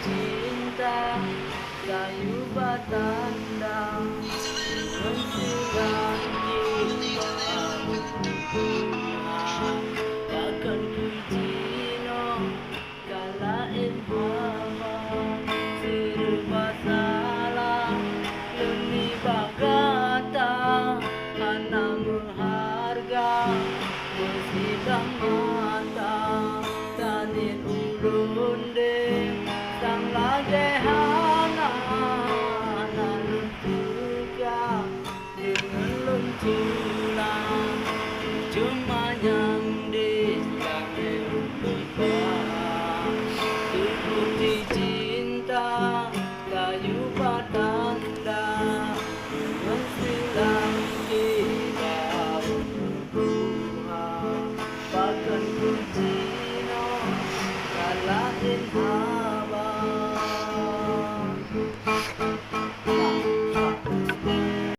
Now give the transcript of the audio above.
cinta kayu batanda mensilang jiwa takkan ku jino kalain hama serba salah demi bagata hana mengharga bersidang mata tanin ulun deh sang lage hana nalun juga dengan lunculan cuma yang di langit lupa seperti cinta kayu batanda mensilang kita Tuhan bahkan ku jino kalahin